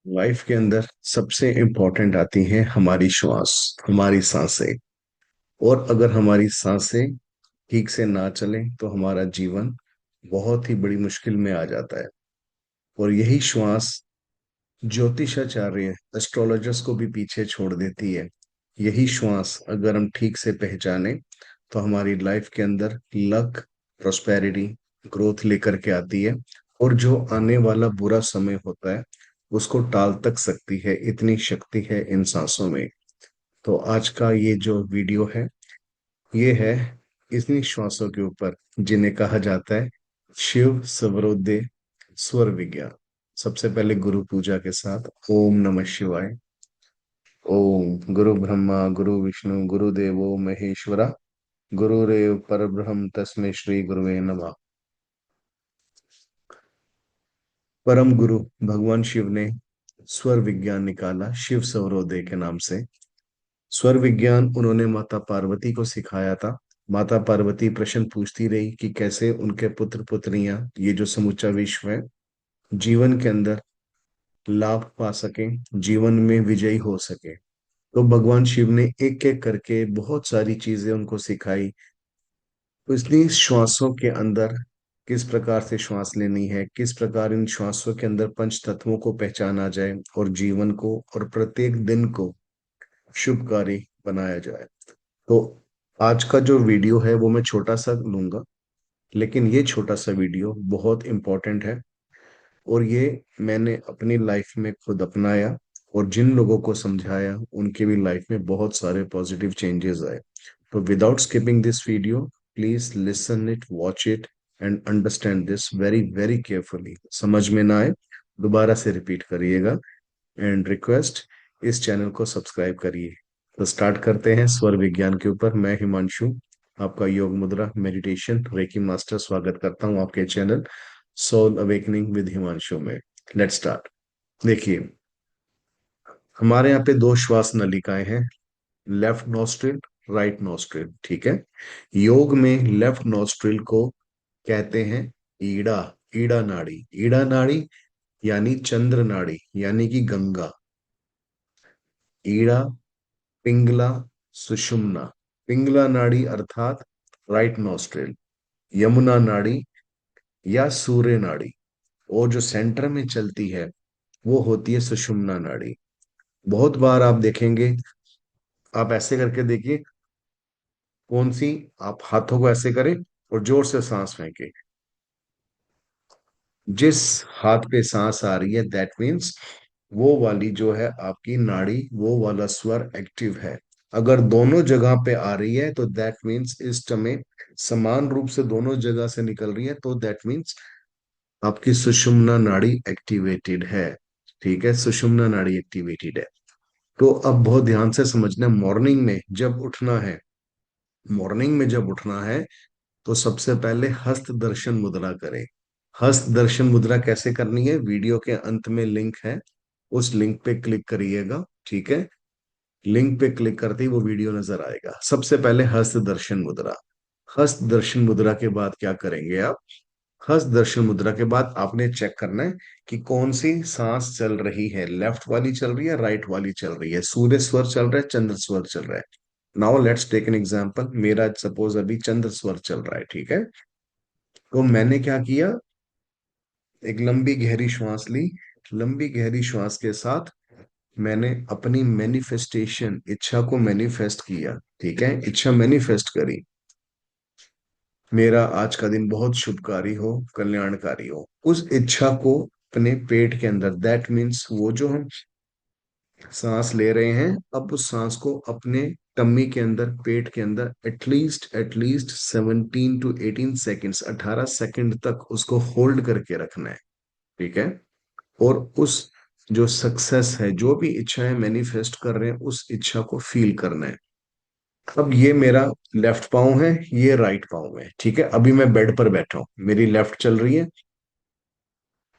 Life के अंदर सबसे इम्पोर्टेंट आती हैं हमारी श्वास, हमारी सांसें। और अगर हमारी सांसें ठीक से ना चलें तो हमारा जीवन बहुत ही बड़ी मुश्किल में आ जाता है। और यही श्वास ज्योतिषाचार्य एस्ट्रोलॉजर्स को भी पीछे छोड़ देती है। यही श्वास अगर हम ठीक से पहचाने तो हमारी लाइफ के अंदर लक, प्रोस्पेरिटी, ग्रोथ लेकर के आती है। और जो आने वाला बुरा समय होता है उसको टाल तक सकती है, इतनी शक्ति है इन सांसों में। तो आज का ये जो वीडियो है ये है इन्हीं श्वासों के ऊपर, जिन्हें कहा जाता है शिव स्वरोदय स्वर विज्ञान। सबसे पहले गुरु पूजा के साथ ओम नमः शिवाय। ओम गुरु ब्रह्मा गुरु विष्णु गुरुदेवो महेश्वरा, गुरुरेव परब्रह्म तस्मै श्री गुरुवे नमः। परम गुरु भगवान शिव ने स्वर विज्ञान निकाला शिव स्वरोदय के नाम से। स्वर विज्ञान उन्होंने माता पार्वती को सिखाया था। माता पार्वती प्रश्न पूछती रही कि कैसे उनके पुत्र पुत्रियां, ये जो समूचा विश्व है, जीवन के अंदर लाभ पा सके, जीवन में विजयी हो सके। तो भगवान शिव ने एक एक करके बहुत सारी चीजें उनको सिखाई। तो इसलिए श्वासों के अंदर किस प्रकार से श्वास लेनी है, किस प्रकार इन श्वासों के अंदर पंच तत्वों को पहचाना जाए और जीवन को और प्रत्येक दिन को शुभकारी बनाया जाए। तो आज का जो वीडियो है वो मैं छोटा सा लूंगा, लेकिन ये छोटा सा वीडियो बहुत इम्पोर्टेंट है। और ये मैंने अपनी लाइफ में खुद अपनाया और जिन लोगों को समझाया उनके भी लाइफ में बहुत सारे पॉजिटिव चेंजेस आए। तो without skipping this video, please listen it, watch it and understand this very very carefully. समझ में ना आए दोबारा से रिपीट करिएगा। एंड रिक्वेस्ट, इस चैनल को सब्सक्राइब करिए। तो स्टार्ट करते हैं स्वर विज्ञान के ऊपर। मैं हिमांशु, आपका योग मुद्रा मेडिटेशन रेकी मास्टर, स्वागत करता हूं आपके channel soul awakening with Himanshu में। Let's start. देखिए, हमारे यहाँ पे दो श्वास नलिकाएं हैं, लेफ्ट नोस्ट्रिल, राइट नोस्ट्रिल। ठीक है। योग में लेफ्ट नोस्ट्रिल को कहते हैं ईड़ा, ईड़ा नाड़ी। ईड़ा नाड़ी यानी चंद्र नाड़ी, यानी कि गंगा। ईड़ा, पिंगला, सुषुम्ना। पिंगला नाड़ी अर्थात राइट नोस्ट्रिल, यमुना नाड़ी या सूर्य नाड़ी। और जो सेंटर में चलती है वो होती है सुषुम्ना नाड़ी। बहुत बार आप देखेंगे, आप ऐसे करके देखिए, कौन सी, आप हाथों को ऐसे करें और जोर से सांस फेंके। जिस हाथ पे सांस आ रही है दैट मीन्स वो वाली जो है आपकी नाड़ी, वो वाला स्वर एक्टिव है। अगर दोनों जगह पे आ रही है तो दैट मीन्स इस समय समान रूप से दोनों जगह से निकल रही है, तो दैट मीन्स आपकी सुषुम्ना नाड़ी एक्टिवेटेड है। ठीक है, सुषुम्ना नाड़ी एक्टिवेटेड है। तो अब बहुत ध्यान से समझना, मॉर्निंग में जब उठना है, मॉर्निंग में जब उठना है तो सबसे पहले हस्त दर्शन मुद्रा करें। हस्त दर्शन मुद्रा कैसे करनी है, वीडियो के अंत में लिंक है, उस लिंक पे क्लिक करिएगा। ठीक है, लिंक पे क्लिक करते ही वो वीडियो नजर आएगा। सबसे पहले हस्त दर्शन मुद्रा। हस्त दर्शन मुद्रा के बाद क्या करेंगे आप, हस्त दर्शन मुद्रा के बाद आपने चेक करना है कि कौन सी सांस चल रही है, लेफ्ट वाली चल रही है, राइट वाली चल रही है, सूर्य स्वर चल रहा है, चंद्र स्वर चल रहा है। Now let's take an example. मेरा सपोज अभी चंद्र स्वर चल रहा है। ठीक है, तो मैंने क्या किया, एक लंबी गहरी श्वास ली। लंबी गहरी श्वास के साथ मैंने अपनी मैनिफेस्टेशन, इच्छा को मैनिफेस्ट किया। ठीक है, इच्छा मैनिफेस्ट करी, मेरा आज का दिन बहुत शुभकारी हो, कल्याणकारी हो। उस इच्छा को अपने पेट के अंदर, दैट मीन्स वो जो हम सांस ले रहे हैं, अब उस सांस को अपने टम्मी के अंदर, पेट के अंदर एटलीस्ट 17 to 18 सेकेंड्स, 18 सेकेंड तक उसको होल्ड करके रखना है। ठीक है, और उस जो सक्सेस है, जो भी इच्छा है मैनिफेस्ट कर रहे हैं, उस इच्छा को फील करना है। अब ये मेरा लेफ्ट पाँव है, ये राइट पाँव है। ठीक है, अभी मैं बेड पर बैठा हूं, मेरी लेफ्ट चल रही है,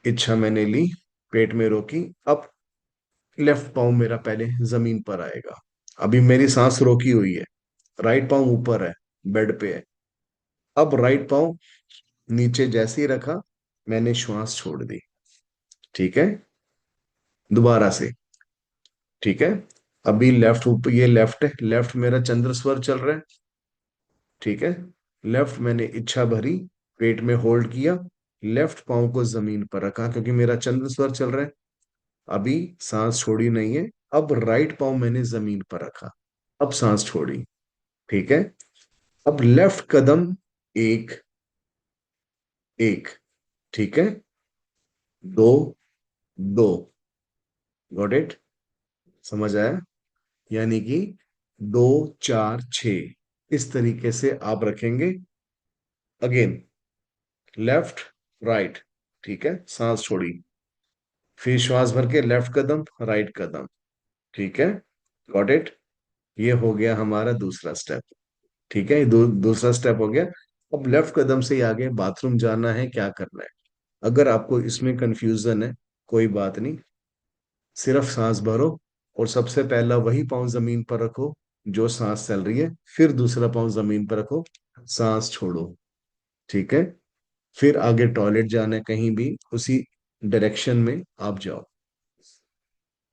इच्छा मैंने ली, पेट में रोकी। अब लेफ्ट पाँव मेरा पहले जमीन पर आएगा। अभी मेरी सांस रोकी हुई है, राइट पाँव ऊपर है, बेड पे है। अब राइट पाँव नीचे जैसे ही रखा, मैंने श्वास छोड़ दी। ठीक है, दोबारा से। ठीक है। अभी लेफ्ट ऊपर, ये लेफ्ट है, लेफ्ट मेरा चंद्र स्वर चल रहा है। ठीक है। लेफ्ट मैंने इच्छा भरी, पेट में होल्ड किया, लेफ्ट पाँव को जमीन पर रखा क्योंकि मेरा चंद्र स्वर चल रहा है। अभी सांस छोड़ी नहीं है। अब राइट पाँव मैंने जमीन पर रखा, अब सांस छोड़ी। ठीक है। अब लेफ्ट कदम, एक, एक। ठीक है। दो, दो। Got it? समझ आया? यानी कि दो, चार, छ, इस तरीके से आप रखेंगे। Again, left, right. ठीक है, सांस छोड़ी, फिर श्वास भर के लेफ्ट कदम, राइट कदम। ठीक है। Got it? ये हो गया हमारा दूसरा स्टेप। ठीक है, दूसरा स्टेप हो गया। अब लेफ्ट कदम से ही आगे बाथरूम जाना है, क्या करना है? अगर आपको इसमें कंफ्यूजन है, कोई बात नहीं, सिर्फ सांस भरो और सबसे पहला वही पाँव जमीन पर रखो जो सांस चल रही है, फिर दूसरा पाँव जमीन पर रखो, सांस छोड़ो। ठीक है। फिर आगे टॉयलेट जाना है कहीं भी, उसी डायरेक्शन में आप जाओ।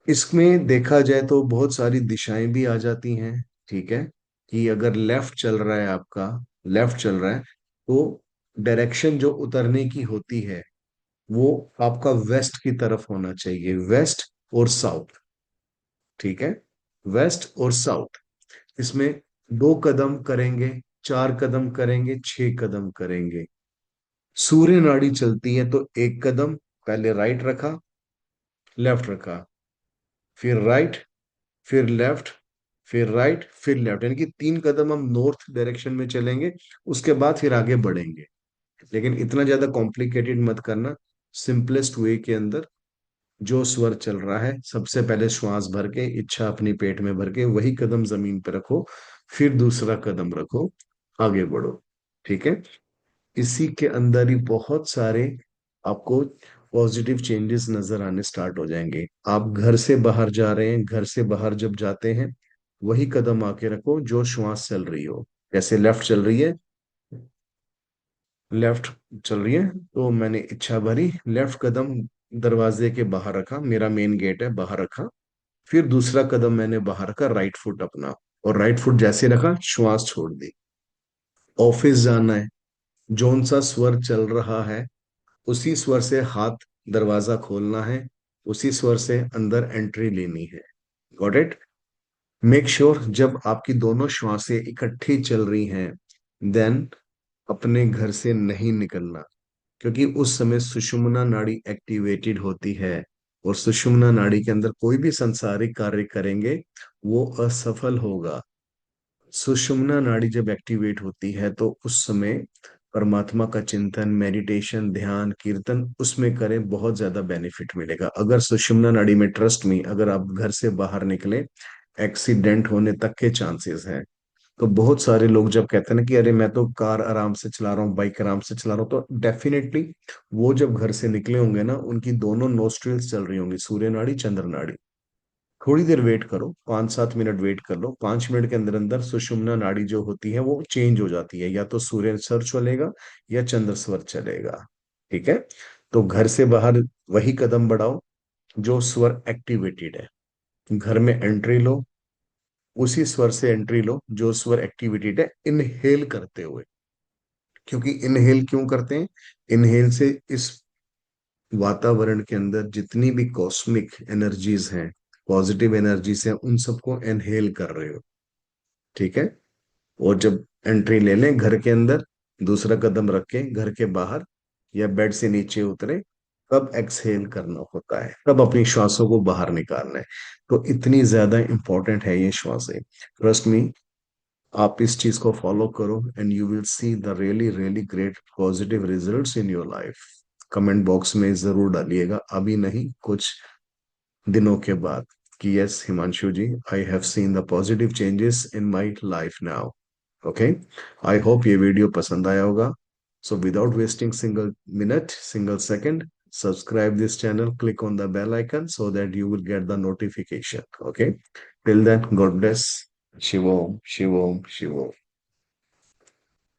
इसमें देखा जाए तो बहुत सारी दिशाएं भी आ जाती हैं। ठीक है। कि अगर लेफ्ट चल रहा है आपका, लेफ्ट चल रहा है, तो डायरेक्शन जो उतरने की होती है वो आपका वेस्ट की तरफ होना चाहिए, वेस्ट और साउथ। ठीक है। वेस्ट और साउथ। इसमें दो कदम करेंगे, चार कदम करेंगे, छह कदम करेंगे। सूर्य नाड़ी चलती है तो एक कदम पहले राइट रखा, लेफ्ट रखा, फिर राइट, फिर लेफ्ट, फिर राइट, फिर लेफ्ट, यानी कि तीन कदम हम नॉर्थ डायरेक्शन में चलेंगे। उसके बाद फिर आगे बढ़ेंगे। लेकिन इतना ज्यादा कॉम्प्लिकेटेड मत करना। सिंपलेस्ट वे के अंदर जो स्वर चल रहा है, सबसे पहले श्वास भर के, इच्छा अपनी पेट में भर के वही कदम जमीन पे रखो, फिर दूसरा कदम रखो, आगे बढ़ो। ठीक है। इसी के अंदर ही बहुत सारे आपको पॉजिटिव चेंजेस नजर आने स्टार्ट हो जाएंगे। आप घर से बाहर जा रहे हैं, घर से बाहर जब जाते हैं वही कदम आके रखो जो श्वास चल रही हो। जैसे लेफ्ट चल रही है, लेफ्ट चल रही है, तो मैंने इच्छा भरी, लेफ्ट कदम दरवाजे के बाहर रखा, मेरा मेन गेट है, बाहर रखा। फिर दूसरा कदम मैंने बाहर रखा, राइट फुट अपना, और राइट फुट जैसे रखा, श्वास छोड़ दी। ऑफिस जाना है, जौन सा स्वर चल रहा है उसी स्वर से हाथ, दरवाजा खोलना है, उसी स्वर से अंदर एंट्री लेनी है। Got it? मेक श्योर जब आपकी दोनों श्वासें इकट्ठी चल रही हैं, देन अपने घर से नहीं निकलना, क्योंकि उस समय सुषुम्ना नाड़ी एक्टिवेटेड होती है। और सुषुम्ना नाड़ी के अंदर कोई भी संसारिक कार्य करेंगे वो असफल होगा। सुषुम्ना नाड़ी जब एक्टिवेट होती है तो उस समय परमात्मा का चिंतन, मेडिटेशन, ध्यान, कीर्तन उसमें करें, बहुत ज्यादा बेनिफिट मिलेगा। अगर सुषुम्ना नाड़ी में, ट्रस्ट में, अगर आप घर से बाहर निकले, एक्सीडेंट होने तक के चांसेस हैं। तो बहुत सारे लोग जब कहते हैं ना कि अरे मैं तो कार आराम से चला रहा हूँ, बाइक आराम से चला रहा हूँ, तो डेफिनेटली वो जब घर से निकले होंगे ना, उनकी दोनों नोस्ट्रिल्स चल रही होंगी, सूर्य नाड़ी, चंद्र नाड़ी। थोड़ी देर वेट करो, 5-7 मिनट वेट कर लो, 5 मिनट के अंदर अंदर सुषुम्ना नाड़ी जो होती है वो चेंज हो जाती है, या तो सूर्य स्वर चलेगा या चंद्र स्वर चलेगा। ठीक है। तो घर से बाहर वही कदम बढ़ाओ जो स्वर एक्टिवेटेड है, घर में एंट्री लो, उसी स्वर से एंट्री लो जो स्वर एक्टिवेटेड है, इनहेल करते हुए। क्योंकि इनहेल क्यों करते हैं? इनहेल से इस वातावरण के अंदर जितनी भी कॉस्मिक एनर्जीज हैं, पॉजिटिव एनर्जीज हैं, उन सबको इनहेल कर रहे हो। ठीक है। और जब एंट्री ले लें घर के अंदर, दूसरा कदम रख के घर के बाहर या बेड से नीचे उतरे, तब एक्सहेल करना होता है, तब अपनी श्वासों को बाहर निकालना है। तो इतनी ज्यादा इंपॉर्टेंट है ये श्वासें। ट्रस्ट मी, आप इस चीज को फॉलो करो and you will see the really really great positive results in your life. Comment box में जरूर डालिएगा, अभी नहीं, कुछ दिनों के बाद, कि yes Himanshu ji, I have seen the positive changes in my life now. Okay. I hope ये वीडियो पसंद आया होगा। So without wasting single minute, single second, subscribe this channel, click on the bell icon so that you will get the notification. Okay. Till then, God bless. Shivom, Shivom, Shivom.